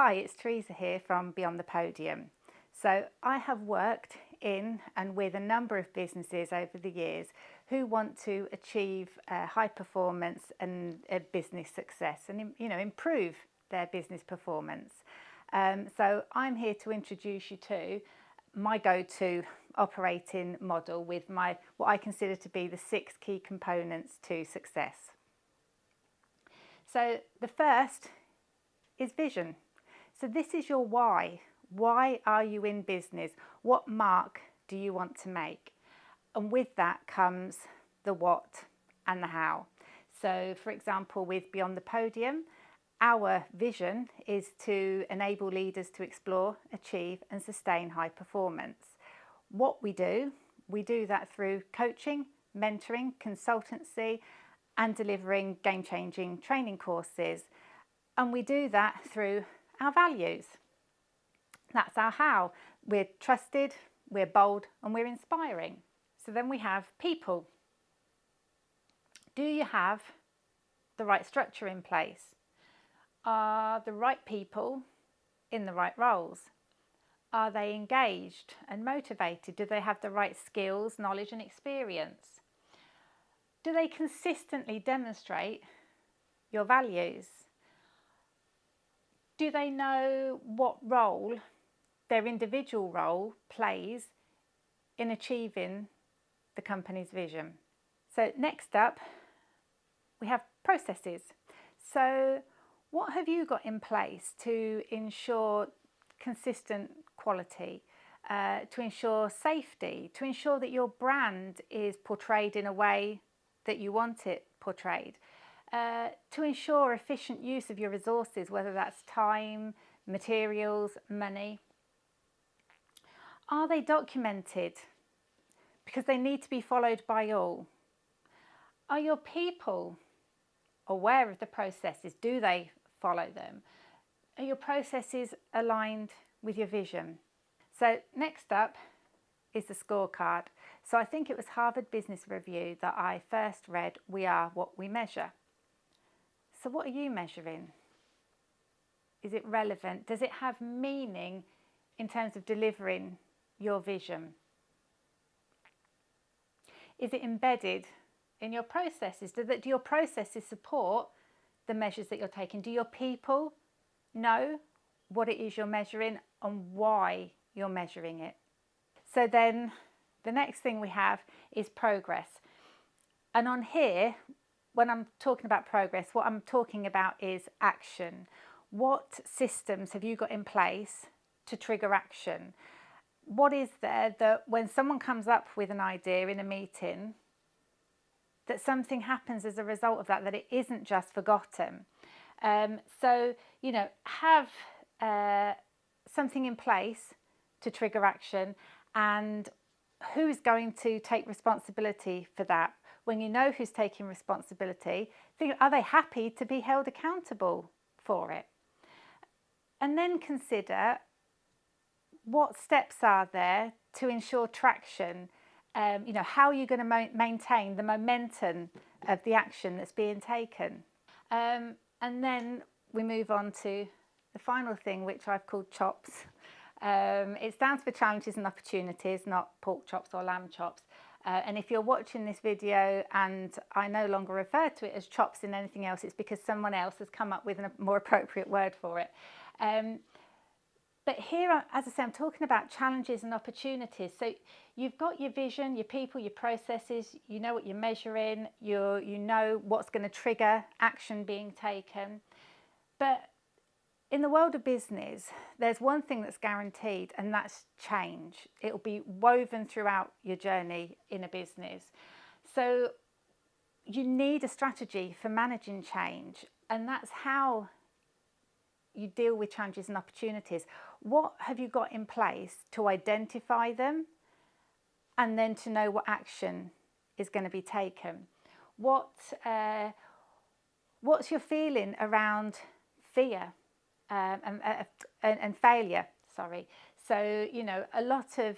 Hi, it's Teresa here from Beyond the Podium. So I have worked in and with a number of businesses over the years who want to achieve high performance and business success and improve their business performance. So I'm here to introduce you to my go-to operating model with what I consider to be the 6 key components to success. So the first is vision. So this is your why. Why are you in business? What mark do you want to make? And with that comes the what and the how. So for example, with Beyond the Podium, our vision is to enable leaders to explore, achieve and sustain high performance. What we do that through coaching, mentoring, consultancy and delivering game-changing training courses. And we do that through our values. That's our how. We're trusted, we're bold and we're inspiring. So then we have people. Do you have the right structure in place? Are the right people in the right roles? Are they engaged and motivated? Do they have the right skills, knowledge and experience? Do they consistently demonstrate your values? Do they know what role their individual role plays in achieving the company's vision? So next up, we have processes. So what have you got in place to ensure consistent quality, to ensure safety, to ensure that your brand is portrayed in a way that you want it portrayed? To ensure efficient use of your resources, whether that's time, materials, money. Are they documented? Because they need to be followed by all. Are your people aware of the processes? Do they follow them? Are your processes aligned with your vision? So next up is the scorecard. So I think it was Harvard Business Review that I first read, "We are what we measure." So what are you measuring? Is it relevant? Does it have meaning in terms of delivering your vision? Is it embedded in your processes? Do your processes support the measures that you're taking? Do your people know what it is you're measuring and why you're measuring it? So then the next thing we have is progress. And on here, when I'm talking about progress, what I'm talking about is action. What systems have you got in place to trigger action? What is there that when someone comes up with an idea in a meeting, that something happens as a result of that, that it isn't just forgotten? So, have something in place to trigger action, and who's going to take responsibility for that? When you know who's taking responsibility, think, are they happy to be held accountable for it? And then consider what steps are there to ensure traction. How are you going to maintain the momentum of the action that's being taken? And then we move on to the final thing, which I've called chops. It stands for challenges and opportunities, not pork chops or lamb chops. And if you're watching this video and I no longer refer to it as chops in anything else, it's because someone else has come up with a more appropriate word for it. But here, as I say, I'm talking about challenges and opportunities. So you've got your vision, your people, your processes, you know what you're measuring, you know what's going to trigger action being taken. But in the world of business, there's one thing that's guaranteed, and that's change. It will be woven throughout your journey in a business. So you need a strategy for managing change, and that's how you deal with challenges and opportunities. What have you got in place to identify them, and then to know what action is going to be taken? What's your feeling around fear? And failure, sorry. So, a lot of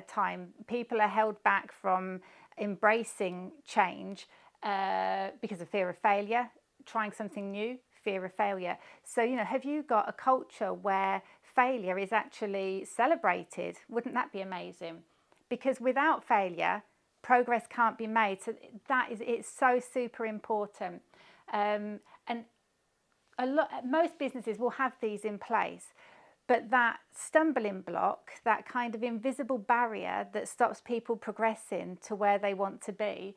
time people are held back from embracing change because of fear of failure, trying something new, fear of failure. So, have you got a culture where failure is actually celebrated? Wouldn't that be amazing? Because without failure, progress can't be made. So it's so super important. And most businesses will have these in place. But that stumbling block, that kind of invisible barrier that stops people progressing to where they want to be,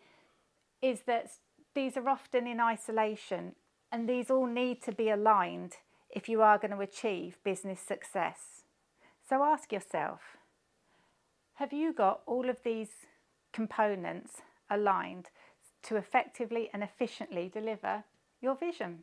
is that these are often in isolation, and these all need to be aligned if you are going to achieve business success. So ask yourself, have you got all of these components aligned to effectively and efficiently deliver your vision?